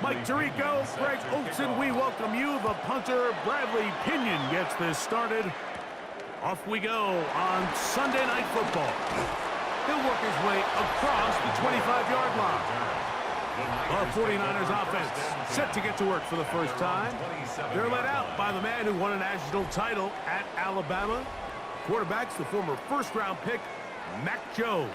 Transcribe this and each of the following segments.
Mike Tirico, Greg Olson, we welcome you. The punter, Bradley Pinion, gets this started. Off we go on Sunday Night Football. He'll work his way across the 25-yard line. The 49ers offense set to get to work for the first time. They're led out by the man who won a national title at Alabama. Quarterback's the former first-round pick, Mac Jones.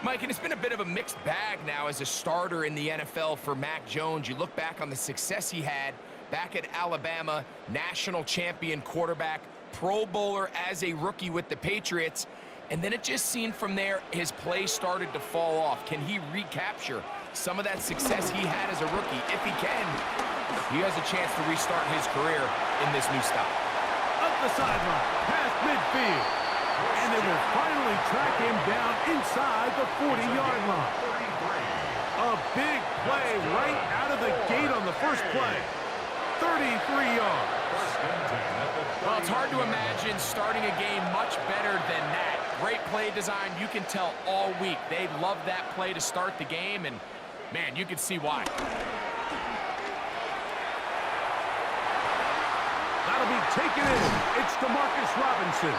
Mike, and it's been a bit of a mixed bag now as a starter in the NFL for Mac Jones. You look back on the success he had back at Alabama, national champion quarterback, Pro Bowler as a rookie with the Patriots, and then it just seemed from there his play started to fall off. Can he recapture some of that success he had as a rookie? If he can, he has a chance to restart his career in this new style. Up the sideline, past midfield, and they will finally track him down inside the 40-yard line. A big play right out of the gate on the first play. 33 yards. Well, it's hard to imagine starting a game much better than that. Great play design. You can tell all week they love that play to start the game, and, man, you can see why. That'll be taken in. It's DeMarcus Robinson.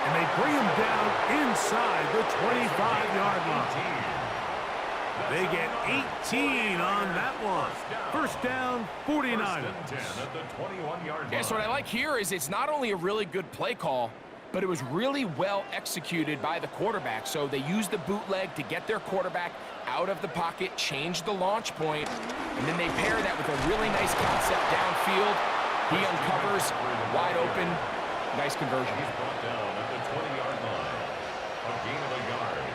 And they bring him down inside the 25-yard line. They get 18 on that one. First down, 49ers. Yeah, so what I like here is it's not only a really good play call, but it was really well executed by the quarterback. So they used the bootleg to get their quarterback out of the pocket, change the launch point, and then they pair that with a really nice concept downfield. He uncovers, wide open, nice conversion. He's brought down at the 20-yard line. A gain of a yard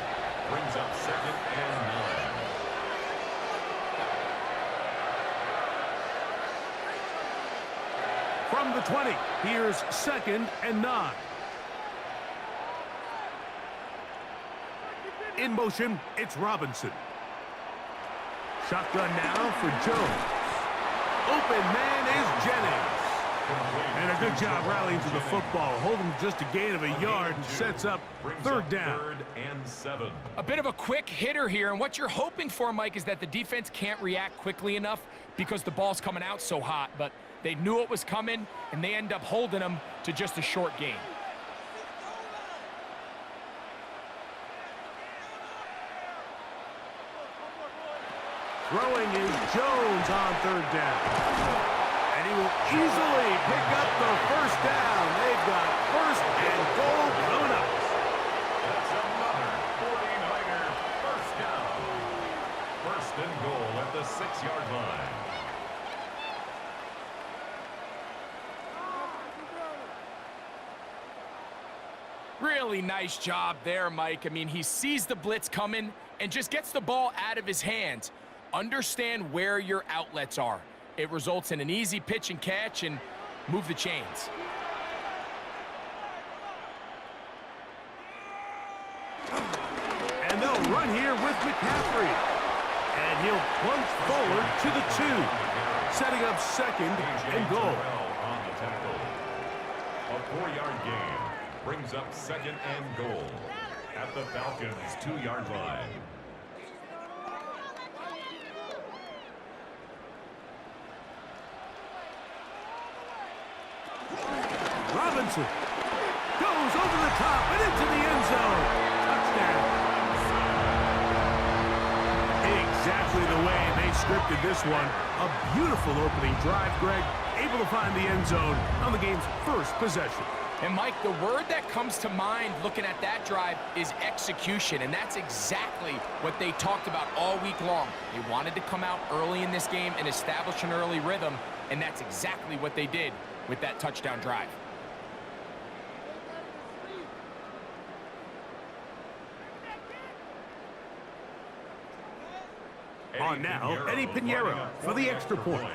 brings up 2nd and 9. From the 20, here's 2nd and 9. In motion, it's Robinson. Shotgun now for Jones. Open man is Jennings. And a good job rallying to the football. Holding just a gain of a yard and sets up 3rd down. 3rd and 7. A bit of a quick hitter here, and what you're hoping for, Mike, is that the defense can't react quickly enough because the ball's coming out so hot, but they knew it was coming, and they end up holding them to just a short gain. Throwing is Jones on 3rd down. And he will easily pick up the first down. They've got 1st and goal coming up. That's another 49er first down. 1st and goal at the 6-yard line. Really nice job there, Mike. I mean, he sees the blitz coming and just gets the ball out of his hands. Understand where your outlets are. It results in an easy pitch and catch and move the chains. And they'll run here with McCaffrey. And he'll plunge forward to the 2. Setting up 2nd and goal. On the tackle. A 4-yard gain brings up 2nd and goal at the Falcons' 2-yard line. Robinson goes over the top and into the end zone. Touchdown. Exactly the way they scripted this one. A beautiful opening drive, Greg. Able to find the end zone on the game's first possession. And, Mike, the word that comes to mind looking at that drive is execution, and that's exactly what they talked about all week long. They wanted to come out early in this game and establish an early rhythm, and that's exactly what they did with that touchdown drive. On now, Eddie Pinheiro for the extra point.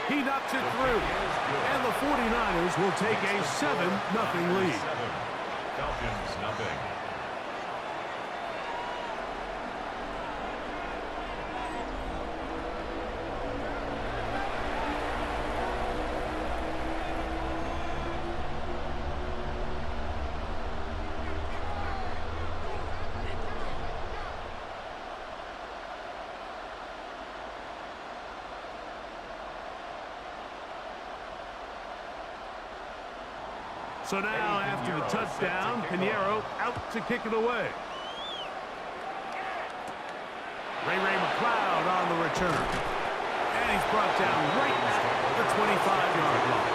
He knocks it through, and the 49ers will take a 7-0 lead. Falcons nothing. So now, after the touchdown, Pinheiro out to kick it away. Ray McLeod on the return. And he's brought down right at the 25-yard line.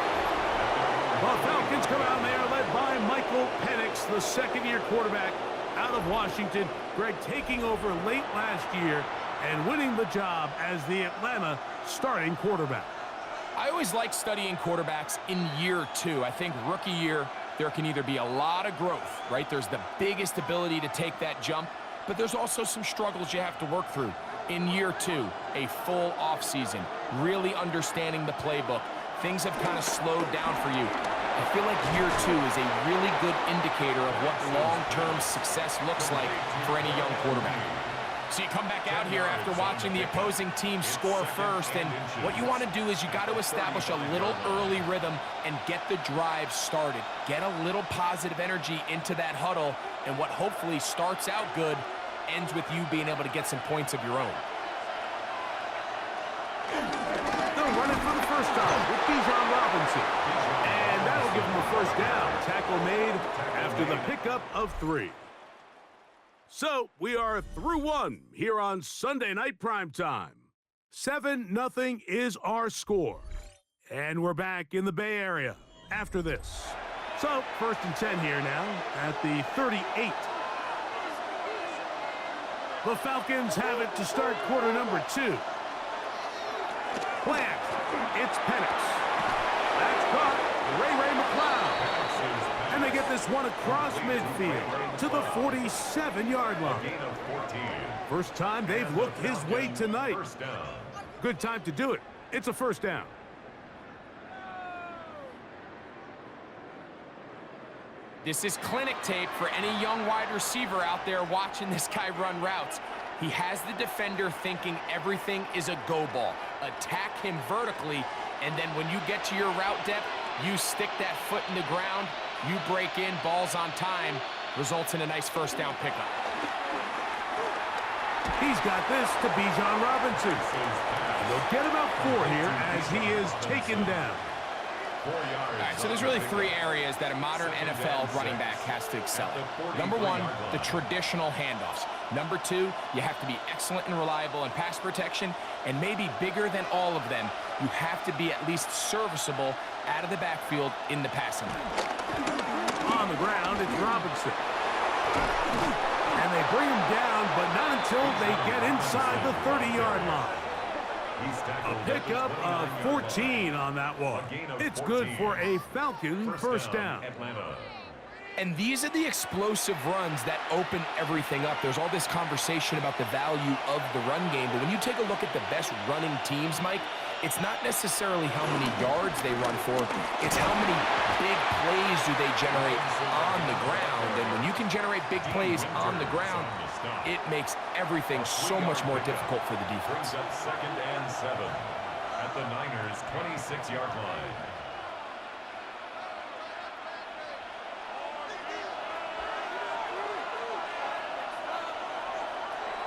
The Falcons come out there led by Michael Penix, the second-year quarterback out of Washington. Greg taking over late last year and winning the job as the Atlanta starting quarterback. I always like studying quarterbacks in year two. I think rookie year, there can either be a lot of growth, right? There's the biggest ability to take that jump, but there's also some struggles you have to work through. In year two, a full offseason, really understanding the playbook. Things have kind of slowed down for you. I feel like year two is a really good indicator of what long-term success looks like for any young quarterback. So you come back out here after watching the opposing team score first, and what you want to do is you got to establish a little early rhythm and get the drive started. Get a little positive energy into that huddle, and what hopefully starts out good ends with you being able to get some points of your own. They'll run it for the first time with Bijan Robinson. And that'll give him a first down. Tackle made after the pickup of 3. So, we are through one here on Sunday Night Primetime. 7-0 is our score. And we're back in the Bay Area after this. So, 1st and 10 here now at the 38. The Falcons have it to start quarter number 2. Plant. It's Penix. That's caught. Ray McLeod. And they get this one across midfield to the 47-yard line. First time they've looked his way tonight. Good time to do it. It's a first down. This is clinic tape for any young wide receiver out there watching this guy run routes. He has the defender thinking everything is a go ball. Attack him vertically, and then when you get to your route depth, you stick that foot in the ground, you break in, balls on time, results in a nice first down pickup. He's got this to Bijan Robinson. And they'll get about 4 here as he is taken down. All right, so there's really 3 areas that a modern NFL running back has to excel at. Number 1, the traditional handoffs. Number 2, you have to be excellent and reliable in pass protection, and maybe bigger than all of them, you have to be at least serviceable out of the backfield in the passing game. On the ground, it's Robinson. And they bring him down, but not until they get inside the 30-yard line. A pickup of 14 on that one. It's good for a Falcon first down. And these are the explosive runs that open everything up. There's all this conversation about the value of the run game, but when you take a look at the best running teams, Mike, it's not necessarily how many yards they run for, it's how many big plays do they generate on the ground. And when you can generate big plays on the ground, it makes everything so much more difficult for the defense. 2nd and 7 at the Niners' 26-yard line.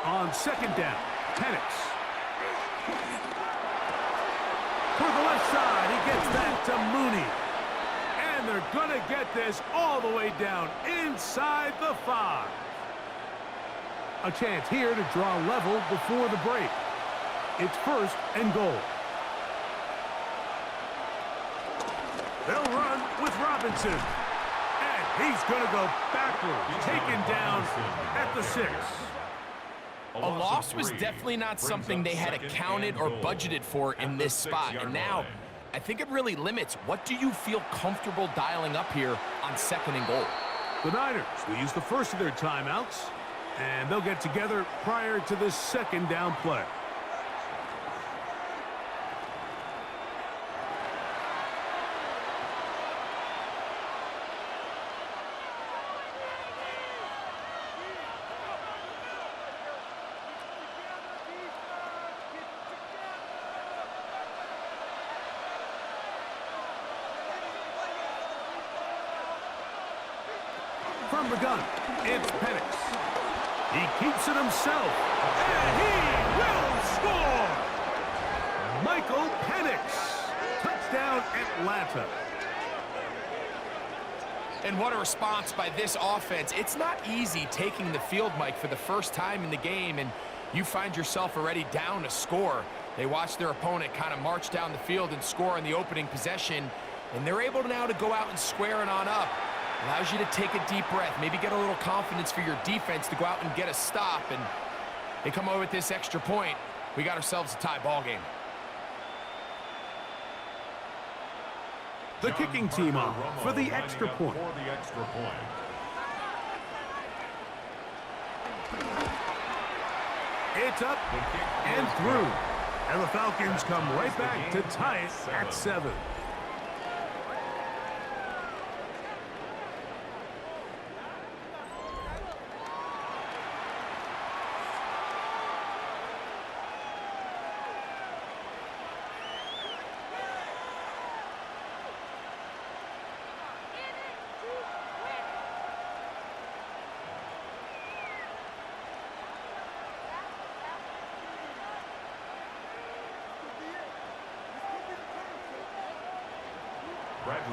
On 2nd down, Penix. For the left side, he gets that to Mooney. And they're going to get this all the way down inside the 5. A chance here to draw level before the break. It's 1st and goal. They'll run with Robinson. And he's going to go backwards, taken down at the 6. A loss was definitely not something they had accounted or budgeted for in this spot. And now, I think it really limits what do you feel comfortable dialing up here on 2nd and goal. The Niners will use the first of their timeouts, and they'll get together prior to this 2nd down play. From the gun, it's Penix. He keeps it himself, and he will score! Michael Penix. Touchdown, Atlanta. And what a response by this offense. It's not easy taking the field, Mike, for the first time in the game, and you find yourself already down a score. They watch their opponent kind of march down the field and score in the opening possession, and they're able now to go out and square it on up. Allows you to take a deep breath, maybe get a little confidence for your defense to go out and get a stop, and they come over with this extra point. We got ourselves a tie ball game. The kicking team off for the extra point. It's up and through. And the Falcons come right back to tie it at 7.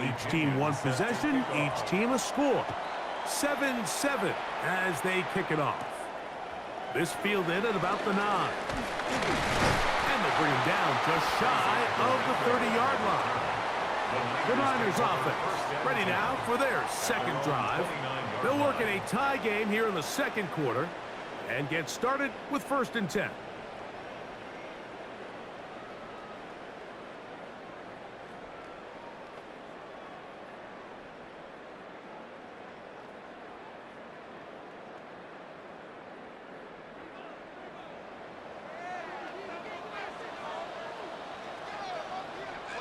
Each team one possession, each team a score. 7-7 as they kick it off. This fielded at about the 9. And they bring him down just shy of the 30-yard line. The Niners offense ready now for their second drive. They'll work in a tie game here in the second quarter and get started with 1st and 10.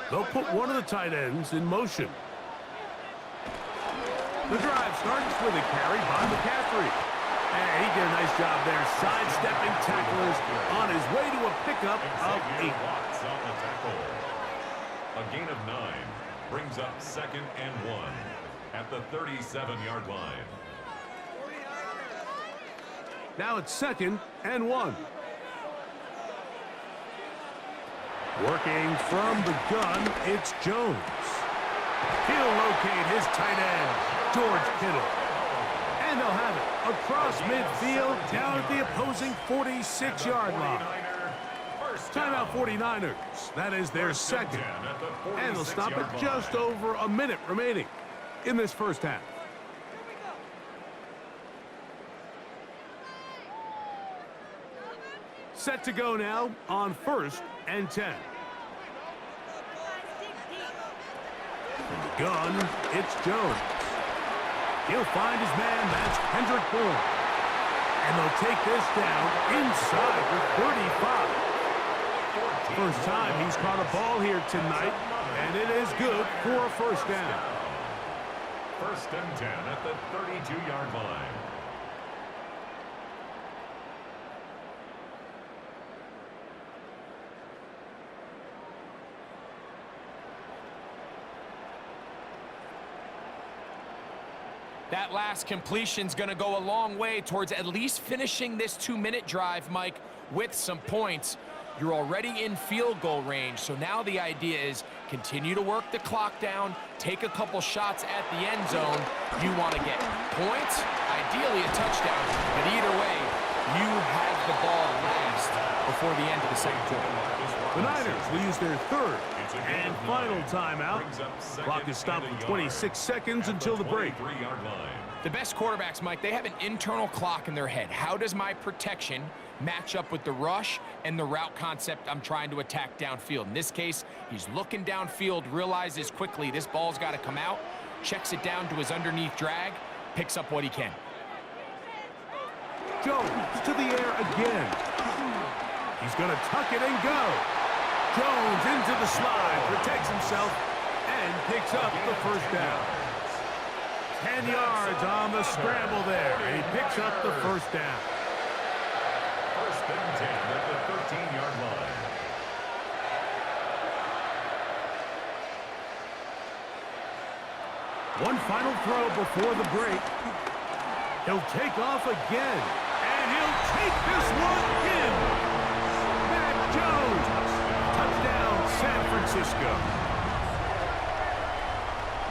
They'll put one of the tight ends in motion. The drive starts with a carry by McCaffrey. And he did a nice job there, sidestepping tacklers on his way to a pickup of 8. A gain of 9 brings up 2nd and 1 at the 37-yard line. Now it's 2nd and 1. Working from the gun, it's Jones. He'll locate his tight end, George Kittle. And they'll have it across midfield down at the opposing 46-yard line. Timeout 49ers. That is their second. And they'll stop at just over a minute remaining in this first half. Set to go now on 1st and 10. From the gun, it's Jones. He'll find his man, that's Kendrick Bourne. And they'll take this down inside the 35. First time he's caught a ball here tonight, and it is good for a first down. 1st and 10 at the 32-yard line. That last completion's going to go a long way towards at least finishing this 2-minute drive, Mike, with some points. You're already in field goal range, so now the idea is continue to work the clock down, take a couple shots at the end zone. You want to get points, ideally a touchdown, but either way, you have the ball last before the end of the second quarter. The Niners will use their 3rd and final timeout. Clock is stopped for 26 seconds until the break. The best quarterbacks, Mike, they have an internal clock in their head. How does my protection match up with the rush and the route concept I'm trying to attack downfield? In this case, he's looking downfield, realizes quickly this ball's got to come out, checks it down to his underneath drag, picks up what he can. Jones to the air again. He's going to tuck it and go. Jones into the slide, protects himself, and picks up the first down. 10 yards on the scramble there, and he picks up the first down. 1st and 10 at the 13-yard line. One final throw before the break. He'll take off again, and he'll take this one in. Matt Jones. Touchdown, San Francisco.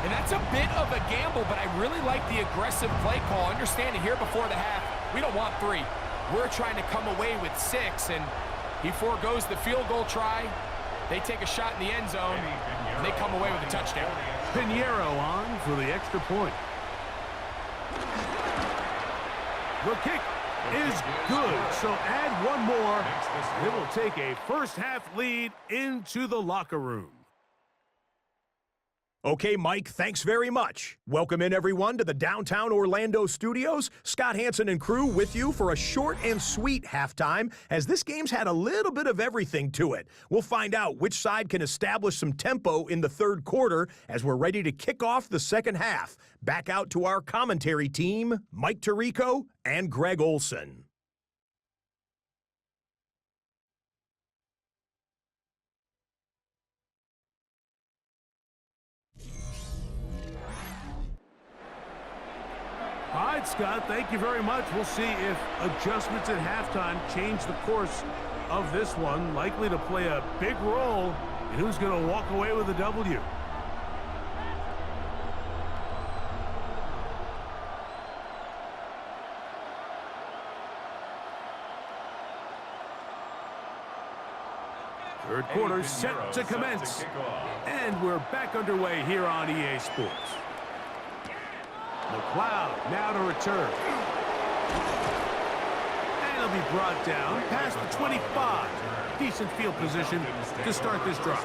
And that's a bit of a gamble, but I really like the aggressive play call. Understanding here before the half, we don't want 3. We're trying to come away with 6, and he forgoes the field goal try. They take a shot in the end zone, and they come away with a touchdown. Pinheiro on for the extra point. The kick is good, so add one more. It will take a first-half lead into the locker room. Okay, Mike, thanks very much. Welcome in, everyone, to the downtown Orlando studios. Scott Hansen and crew with you for a short and sweet halftime, as this game's had a little bit of everything to it. We'll find out which side can establish some tempo in the third quarter as we're ready to kick off the second half. Back out to our commentary team, Mike Tirico and Greg Olson. All right, Scott, thank you very much. We'll see if adjustments at halftime change the course of this one. Likely to play a big role in who's going to walk away with a W. Third quarter set to commence. And we're back underway here on EA Sports. McLeod now to return. And he'll be brought down past the 25. Decent field position to start this drive.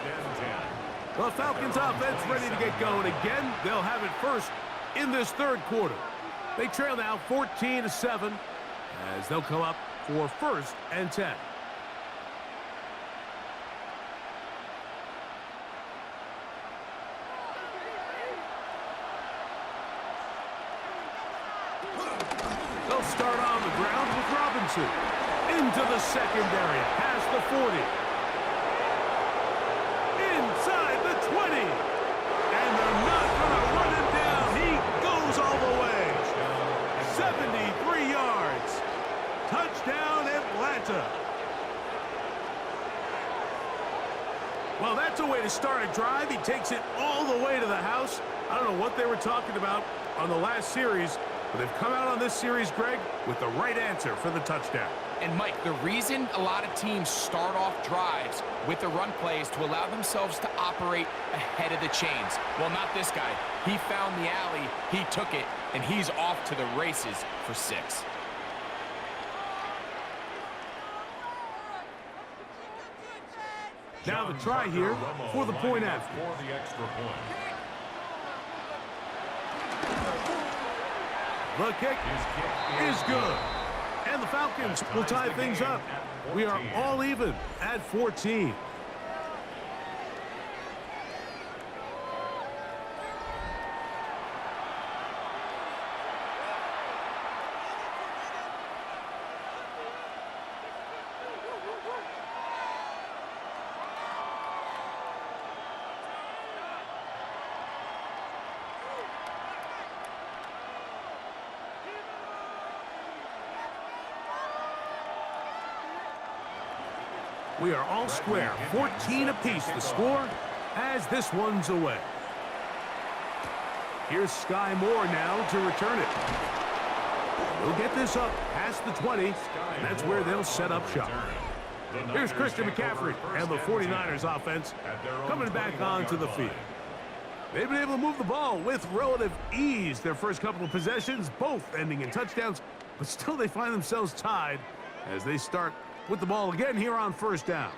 The Falcons offense ready to get going again. They'll have it first in this third quarter. They trail now 14-7 as they'll come up for 1st and 10. Start on the ground with Robinson. Into the secondary, past the 40. Inside the 20. And they're not going to run him down. He goes all the way. 73 yards. Touchdown, Atlanta. Well, that's a way to start a drive. He takes it all the way to the house. I don't know what they were talking about on the last series, but they've come out on this series, Greg, with the right answer for the touchdown. And, Mike, the reason a lot of teams start off drives with the run plays to allow themselves to operate ahead of the chains. Well, not this guy. He found the alley, he took it, and he's off to the races for 6. Now the try here for the point after. For the extra point. The kick is good. And the Falcons will tie things up. We are all even at 14. We are all square, 14 apiece the score as this one's away. Here's Sky Moore now to return it. They'll get this up past the 20, and that's where they'll set up shop. Here's Christian McCaffrey and the 49ers offense coming back onto the field. They've been able to move the ball with relative ease their first couple of possessions, both ending in touchdowns, but still they find themselves tied as they start with the ball again here on first down.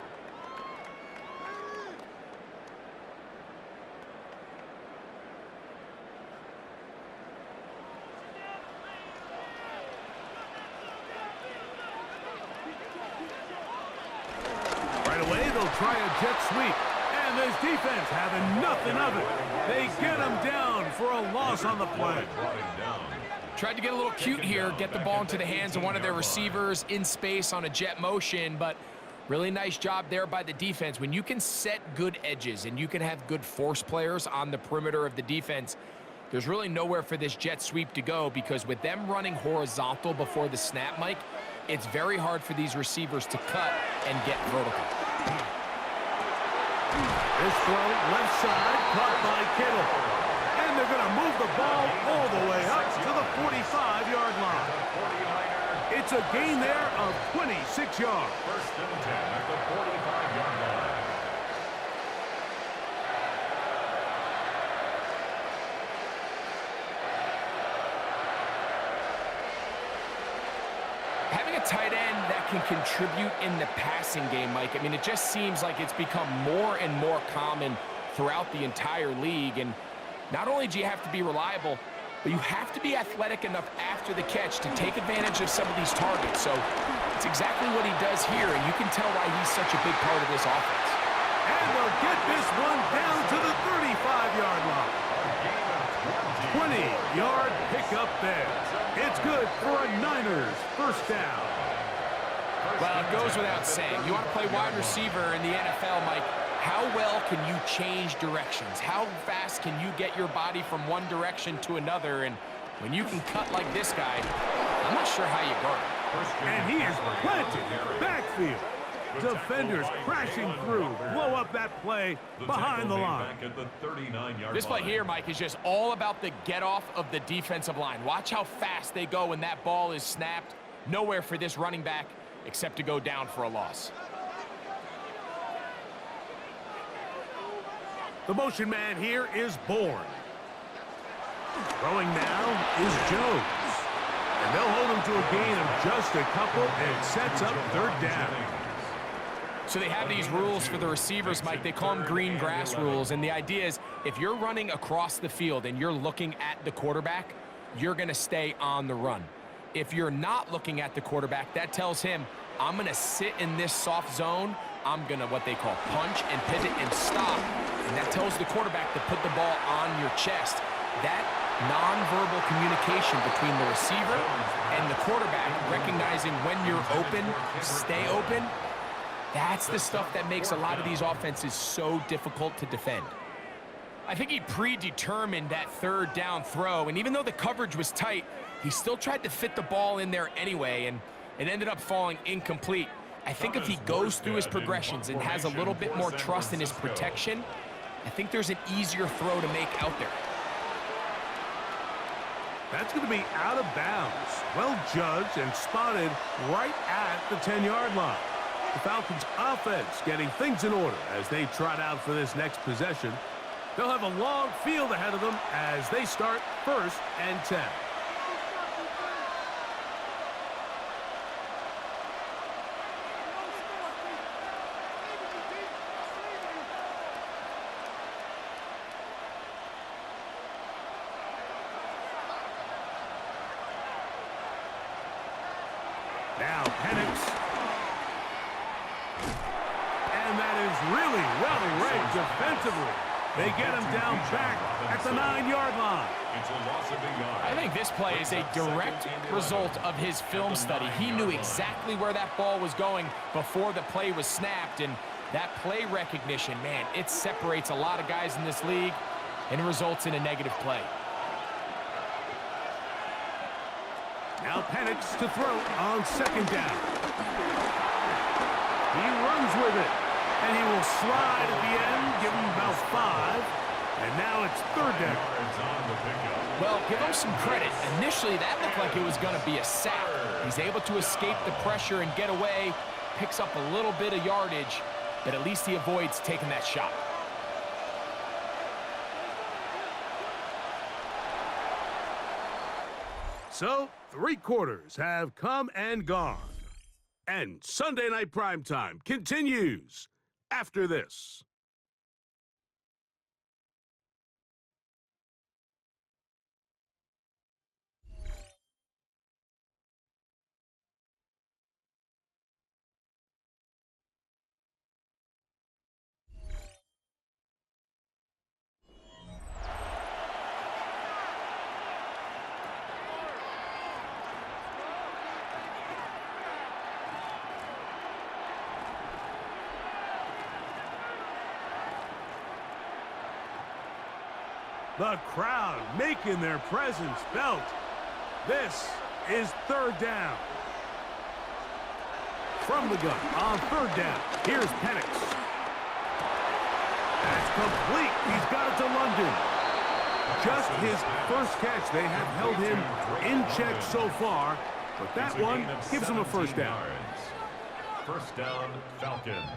Right away, they'll try a jet sweep. And this defense having nothing of it. They get him down for a loss on the play. Tried to get a little cute here, get the ball into the hands of one of their receivers in space on a jet motion, but really nice job there by the defense. When you can set good edges and you can have good force players on the perimeter of the defense, there's really nowhere for this jet sweep to go, because with them running horizontal before the snap, Mike, it's very hard for these receivers to cut and get vertical. This throw left side, caught by Kittle. And And they're going to move the ball all the way up to the 45-yard line. It's a gain there of 26 yards. First and 10 at the 45-yard line. Having a tight end that can contribute in the passing game, Mike, I mean, it just seems like it's become more and more common throughout the entire league. And not only do you have to be reliable, but you have to be athletic enough after the catch to take advantage of some of these targets. So it's exactly what he does here, and you can tell why he's such a big part of this offense. And they'll get this one down to the 35-yard line. 20-yard pickup there. It's good for a Niners first down. Well, it goes without saying. You want to play wide receiver in the NFL, Mike, how well can you change directions? How fast can you get your body from one direction to another? And when you can cut like this guy, I'm not sure how you guard him. And he is planted backfield. Defenders crashing through. Blow up that play behind the line. This play here, Mike, is just all about the get-off of the defensive line. Watch how fast they go when that ball is snapped. Nowhere for this running back except to go down for a loss. The motion man here is Bourne. Throwing now is Jones. And they'll hold him to a gain of just a couple, and it sets up third down. So they have these rules for the receivers, Mike. They call them green grass rules. And the idea is if you're running across the field and you're looking at the quarterback, you're going to stay on the run. If you're not looking at the quarterback, that tells him, I'm going to sit in this soft zone. I'm going to what they call punch and pivot and stop. And that tells the quarterback to put the ball on your chest. That nonverbal communication between the receiver and the quarterback, recognizing when you're open, stay open, that's the stuff that makes a lot of these offenses so difficult to defend. I think he predetermined that third down throw, and even though the coverage was tight, he still tried to fit the ball in there anyway, and it ended up falling incomplete. I think if he goes through his progressions and has a little bit more trust in his protection, I think there's an easier throw to make out there. That's going to be out of bounds. Well judged and spotted right at the 10-yard line. The Falcons offense getting things in order as they trot out for this next possession. They'll have a long field ahead of them as they start first and 10. Now Penix. And that is really well read defensively. They get him down back at the 9-yard line. I think this play is a direct result of his film study. He knew exactly where that ball was going before the play was snapped, and that play recognition, man, it separates a lot of guys in this league and results in a negative play. Now Penix to throw on second down. He runs with it, and he will slide at the end, give him about 5, and now it's third down. Well, give him some credit. Initially, that looked like it was going to be a sack. He's able to escape the pressure and get away, picks up a little bit of yardage, but at least he avoids taking that shot. So, 3 quarters have come and gone. And Sunday Night Primetime continues after this. The crowd making their presence felt. This is third down. From the gun on third down, here's Penix. That's complete. He's got it to London. Just his first catch. They have held him in check so far, but that one gives him a first down. First down, Falcons.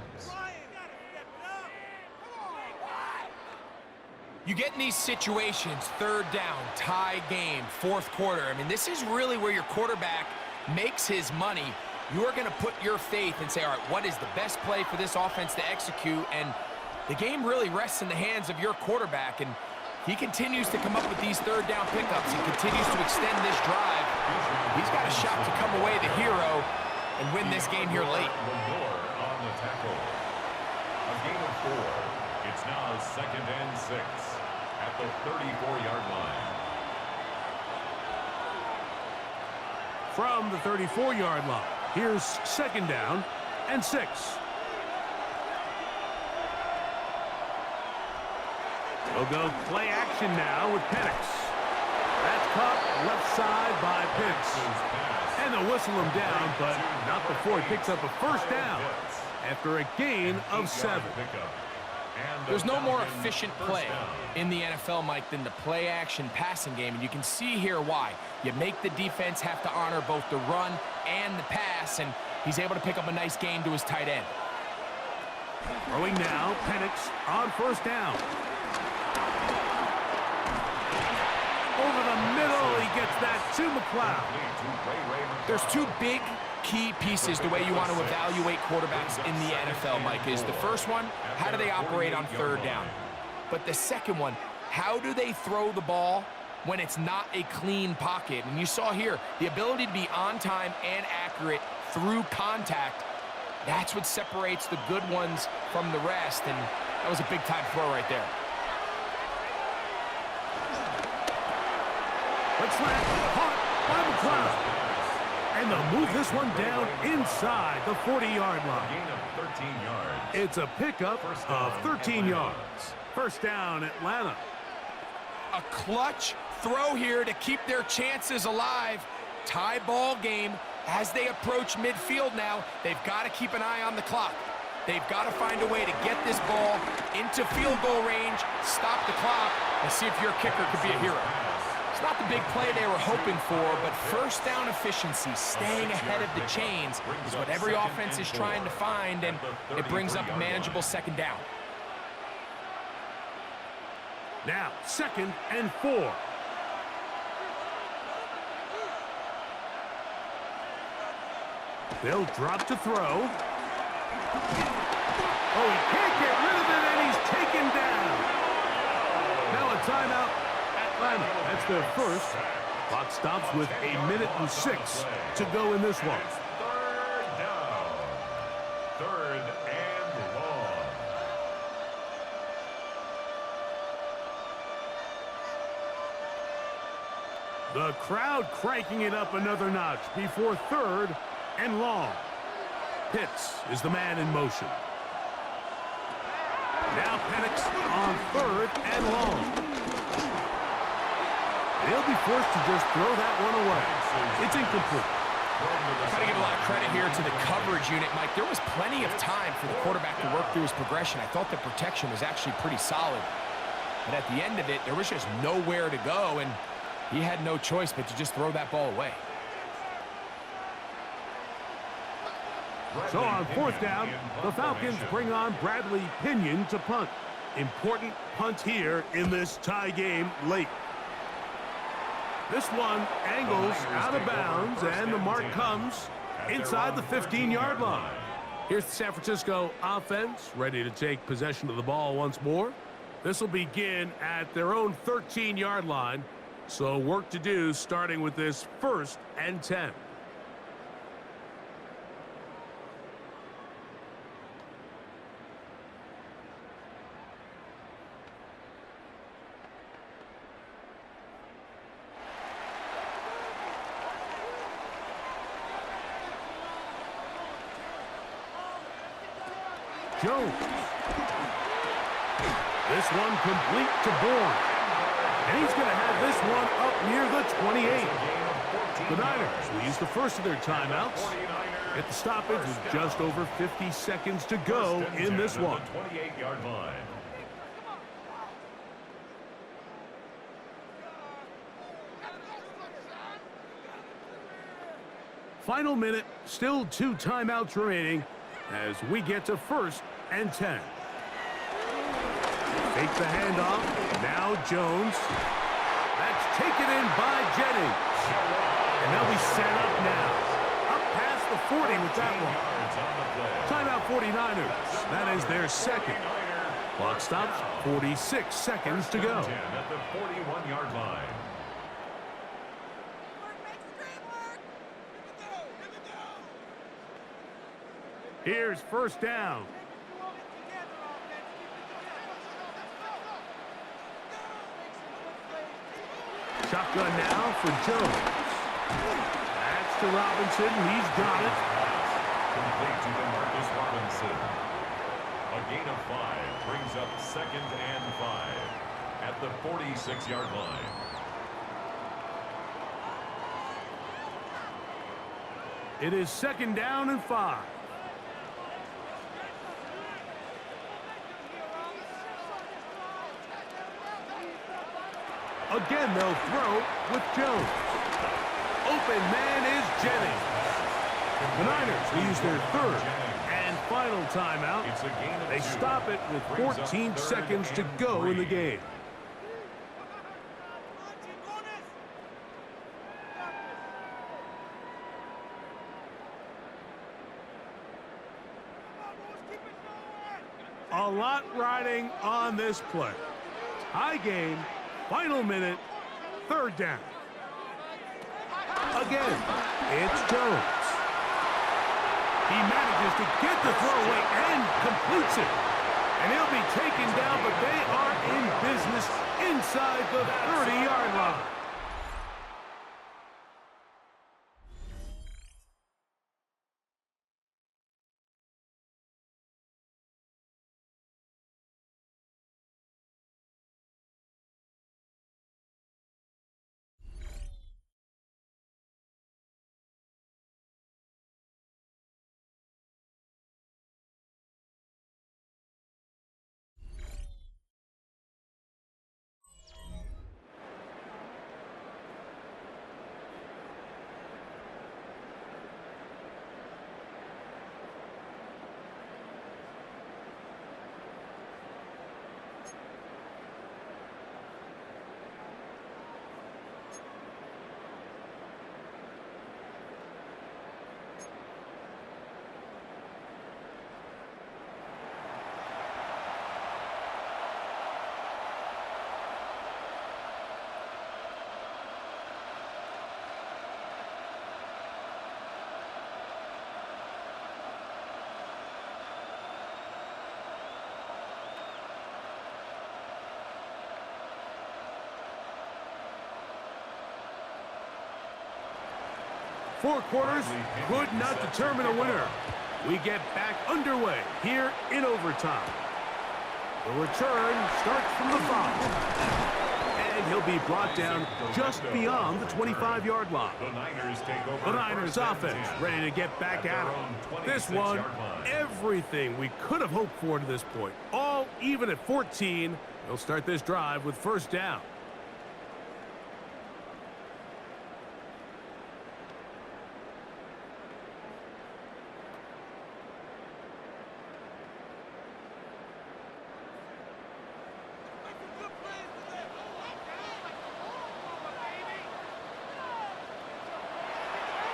You get in these situations, third down, tie game, fourth quarter. I mean, this is really where your quarterback makes his money. You're going to put your faith and say, all right, what is the best play for this offense to execute? And the game really rests in the hands of your quarterback. And he continues to come up with these third down pickups. He continues to extend this drive. He's got a shot to come away the hero and win this game here late. On the tackle. A gain of 4. It's now 2nd and 6 at the 34-yard line. From the 34-yard line, here's 2nd down and 6. They'll go play action now with Penix. That's caught left side by Pitts. And they'll whistle him down, but not before he picks up a first down after a gain of 7. There's no more efficient play in the NFL, Mike, than the play-action passing game, and you can see here why. You make the defense have to honor both the run and the pass, and he's able to pick up a nice gain to his tight end. Throwing now, Penix on first down. Over the middle, he gets that to McLeod. There's two big key pieces the way you want to evaluate quarterbacks in the NFL, Mike, is the first one, how do they operate on third down? But the second one, how do they throw the ball when it's not a clean pocket? And you saw here, the ability to be on time and accurate through contact, that's what separates the good ones from the rest, and that was a big-time throw right there. Let's let caught by McLeod. And they'll move this one down inside the 40-yard line. Gain of 13 yards. It's a pickup of 13 yards. First down, Atlanta. A clutch throw here to keep their chances alive. Tie ball game as they approach midfield now. They've got to keep an eye on the clock. They've got to find a way to get this ball into field goal range, stop the clock, and see if your kicker could be a hero. It's not the big play they were hoping for, but first down efficiency, staying ahead of the chains, is what every offense is trying to find, and it brings up a manageable second down. Now, 2nd and 4. They'll drop to throw. Oh, he can't get rid of it, and he's taken down. Now a timeout. Atlanta, that's their first. Clock stops with 1:06 to go in this one. Third down. 3rd and long. The crowd cranking it up another notch before 3rd and long. Pitts is the man in motion. Now Penix on 3rd and long. They'll be forced to just throw that one away. It's incomplete. Got to give a lot of credit here to the coverage unit, Mike. There was plenty of time for the quarterback to work through his progression. I thought the protection was actually pretty solid. But at the end of it, there was just nowhere to go, and he had no choice but to just throw that ball away. So on 4th down, the Falcons bring on Bradley Pinion to punt. Important punt here in this tie game late. This one angles out of bounds, and the mark comes inside the 15-yard line. Here's the San Francisco offense, ready to take possession of the ball once more. This will begin at their own 13-yard line, so work to do starting with this 1st and 10. Jones. This one complete to Bourne. And he's going to have this one up near the 28. The Niners will use the first of their timeouts. At the stoppage with just over 50 seconds to go in this one. 28-yard line. final minute, still 2 timeouts remaining as we get to 1st and 10. Take the handoff. Now Jones. That's taken in by Jennings. And they'll be set up now. Up past the 40 with that one. Timeout 49ers. That is their second. Clock stops, 46 seconds to go. At the 41-yard line. Here's 1st down. Shotgun now for Jones. That's to Robinson. He's got it. Complete to Demarcus Robinson. A gain of 5 brings up 2nd and 5 at the 46-yard line. It is 2nd down and 5. Again, they'll throw with Jones. Open man is Jennings. The Niners will use their 3rd and final timeout. They stop it with 14 seconds to go in the game. A lot riding on this play. Tie game. Final minute, 3rd down. Again, it's Jones. He manages to get the throwaway and completes it. And he'll be taken down, but they are in business inside the 30-yard line. Four quarters could not determine a winner. We get back underway here in overtime. The return starts from the 5. And he'll be brought down just beyond the 25-yard line. The Niners offense ready to get back at him. This one, everything we could have hoped for to this point. All even at 14. They'll start this drive with 1st down.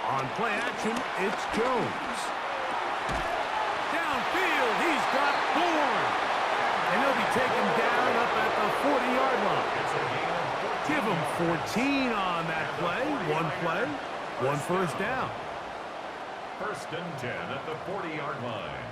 On play action, it's Jones. Downfield, he's got Bourne. And he'll be taken down up at the 40-yard line. Give him 14 on that play. One play, 1 first down. 1st and 10 at the 40-yard line.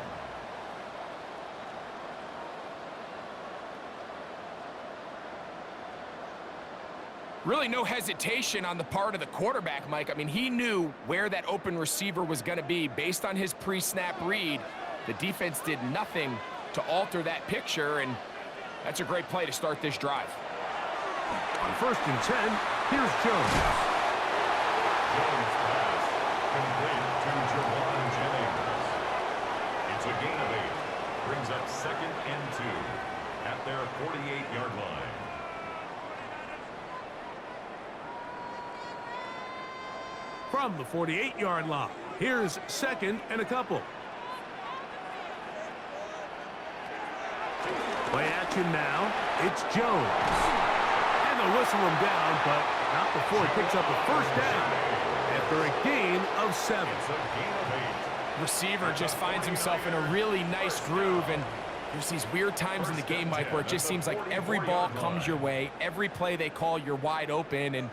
Really no hesitation on the part of the quarterback, Mike. I mean, he knew where that open receiver was going to be based on his pre-snap read. The defense did nothing to alter that picture, and that's a great play to start this drive. On 1st and 10, here's Jones. Jones pass complete to Jawan Jennings. It's a gain of 8. Brings up 2nd and 2 at their 48-yard line. from the 48-yard line. Here's second and a couple. Play action now. It's Jones. And they'll whistle him down, but not before he picks up a first down after a gain of 7. Receiver just finds himself in a really nice groove, and there's these weird times in the game, Mike, where it just seems like every ball comes your way, every play they call, you're wide open, and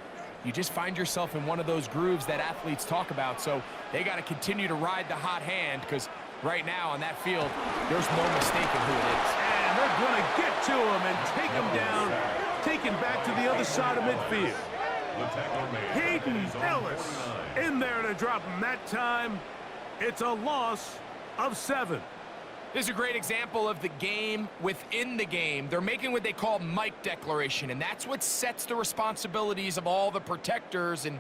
you just find yourself in one of those grooves that athletes talk about. So they got to continue to ride the hot hand, because right now on that field, there's no mistaking who it is. And they're going to get to him and take him down, taken back to the other side of midfield. Hayden Ellis in there to drop him that time. It's a loss of 7. This is a great example of the game within the game. They're making what they call Mike declaration, and that's what sets the responsibilities of all the protectors. And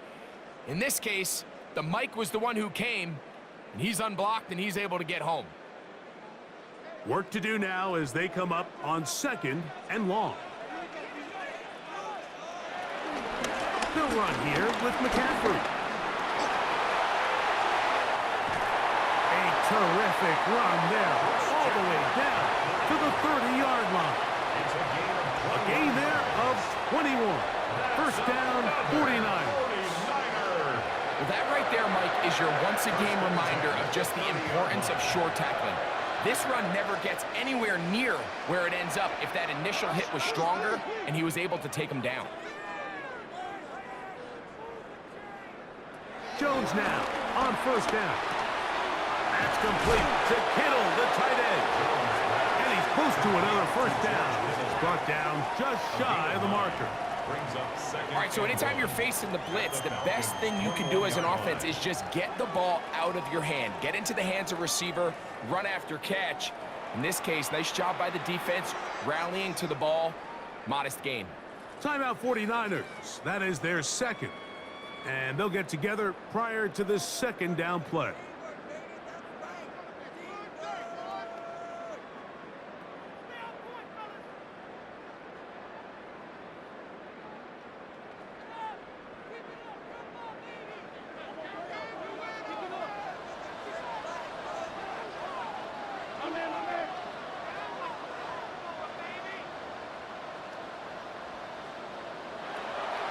in this case, the Mike was the one who came, and he's unblocked, and he's able to get home. Work to do now as they come up on 2nd and long. They'll run here with McCaffrey. Terrific run there, all the way down to the 30-yard line. A gain there of 21. First down, 49. Well, that right there, Mike, is your once-a-game reminder of just the importance of short tackling. This run never gets anywhere near where it ends up if that initial hit was stronger and he was able to take him down. Jones now on first down. That's complete to Kittle, the tight end. And he's close to another first down. This is brought down just shy of the marker. All right, so anytime you're facing the blitz, the best thing you can do as an offense is just get the ball out of your hand. Get into the hands of receiver, run after catch. In this case, nice job by the defense, rallying to the ball. Modest gain. Timeout 49ers. That is their second. And they'll get together prior to this second down play.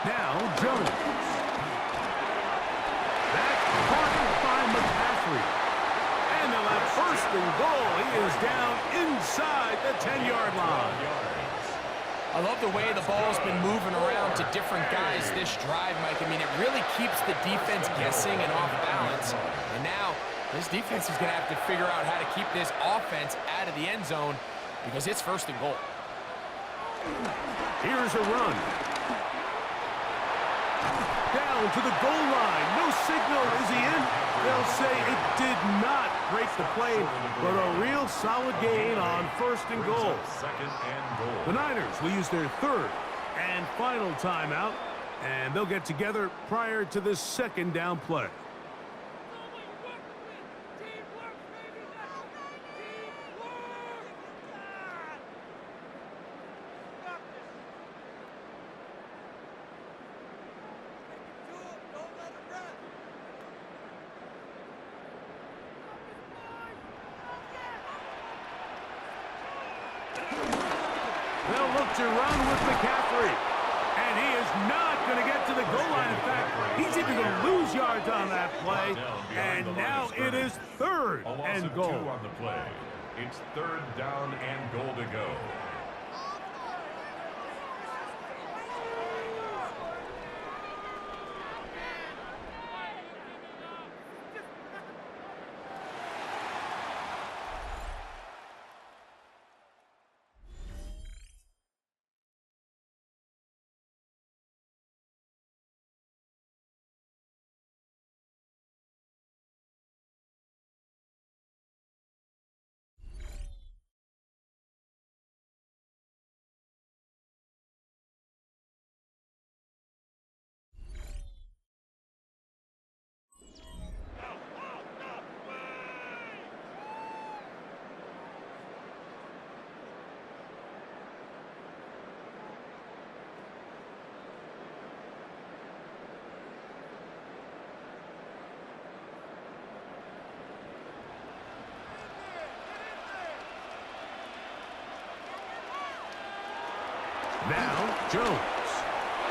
Now Jones. That's caught by McCaffrey. And they'll have first and goal. He is down inside the 10-yard line. I love the way the ball's been moving around to different guys this drive, Mike. I mean, it really keeps the defense guessing and off balance. And now this defense is going to have to figure out how to keep this offense out of the end zone because it's first and goal. Here's a run. Down to the goal line. No signal. Is he in? They'll say it did not break the play, but a real solid gain on first and goal. The Niners will use their third and final timeout, and they'll get together prior to this second down play. They'll look to run with McCaffrey. And he is not going to get to the goal line. In fact, he's even going to lose yards on that play. And now it is third and goal. On the play. It's third down and goal to go. Now, Jones.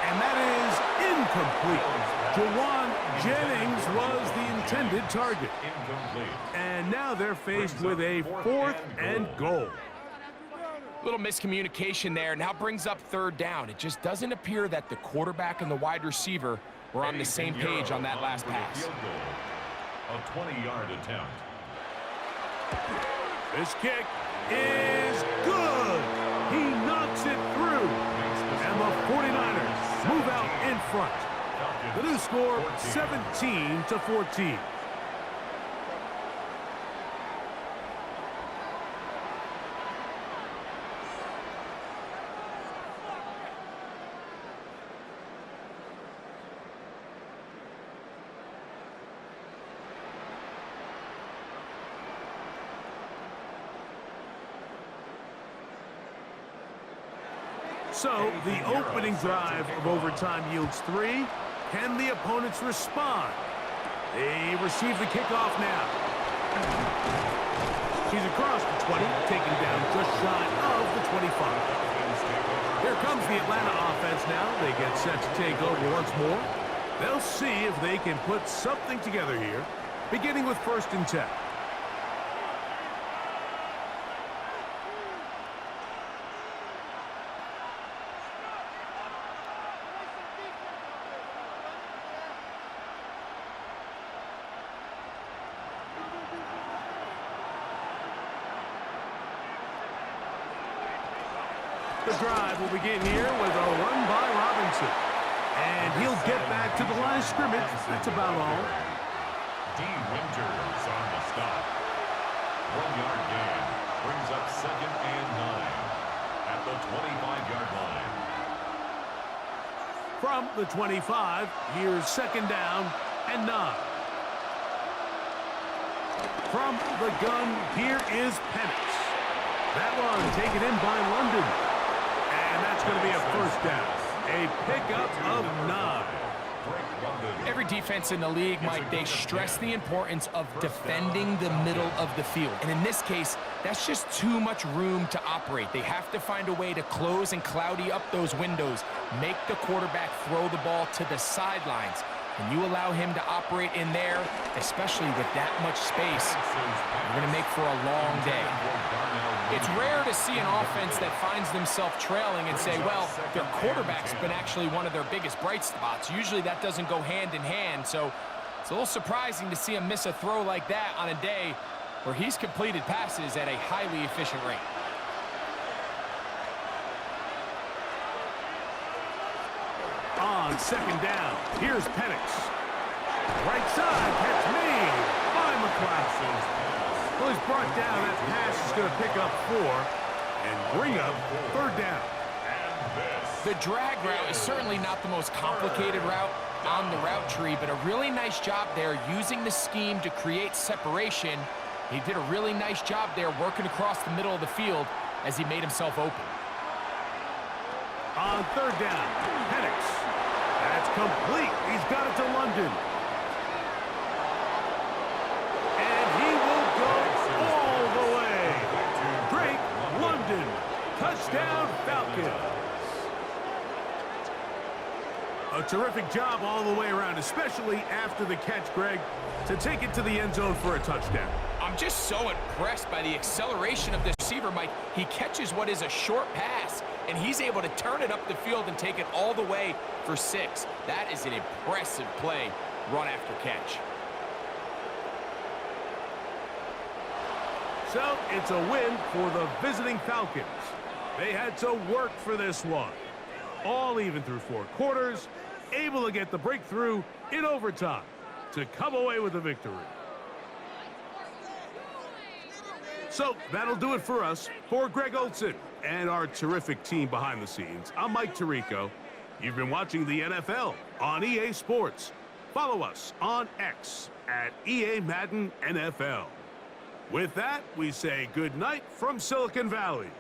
And that is incomplete. Jawan Jennings was the intended target. And now they're faced with a 4th and goal. Little miscommunication there. Now brings up 3rd down. It just doesn't appear that the quarterback and the wide receiver were on the same page on that last pass. A 20-yard attempt. This kick is good. He knocks it through. And the 49ers move out in front. The new score, 17-14. So, the opening drive of overtime yields 3. Can the opponents respond? They receive the kickoff now. He's across the 20, taken down just shy of the 25. Here comes the Atlanta offense now. They get set to take over once more. They'll see if they can put something together here, beginning with 1st and 10. The drive will begin here with a run by Robinson. And he'll get back to the line of scrimmage. That's about all. D. Winters on the stop. 1-yard gain. Brings up 2nd and 9 at the 25-yard line. From the 25, here's 2nd down and 9. From the gun, here is Penix. That one taken in by London. And that's going to be a 1st down. A pickup of 9. Every defense in the league, Mike, they stress the importance of defending the middle of the field. And in this case, that's just too much room to operate. They have to find a way to close and cloudy up those windows, make the quarterback throw the ball to the sidelines. When you allow him to operate in there, especially with that much space, you're going to make for a long day. It's rare to see an offense that finds themselves trailing and say, well, their quarterback's been actually one of their biggest bright spots. Usually that doesn't go hand in hand, so it's a little surprising to see him miss a throw like that on a day where he's completed passes at a highly efficient rate. On 2nd down, here's Penix. Right side, catch made by McLeod. Well, he's brought down. That pass is going to pick up 4 and bring up 3rd down. The drag route is certainly not the most complicated route on the route tree, but a really nice job there using the scheme to create separation. He did a really nice job there working across the middle of the field as he made himself open. On 3rd down, Penix. That's complete. He's got it to London. And he will go all the way. Drake London. Touchdown, Falcons. A terrific job all the way around, especially after the catch, Greg, to take it to the end zone for a touchdown. I'm just so impressed by the acceleration of the receiver, Mike. He catches what is a short pass, and he's able to turn it up the field and take it all the way for 6. That is an impressive play, run after catch. So it's a win for the visiting Falcons. They had to work for this one. All even through 4 quarters, able to get the breakthrough in overtime to come away with a victory. So that'll do it for us. For Greg Olson and our terrific team behind the scenes, I'm Mike Tirico. You've been watching the NFL on EA Sports. Follow us on X at EA Madden NFL. With that, we say good night from Silicon Valley.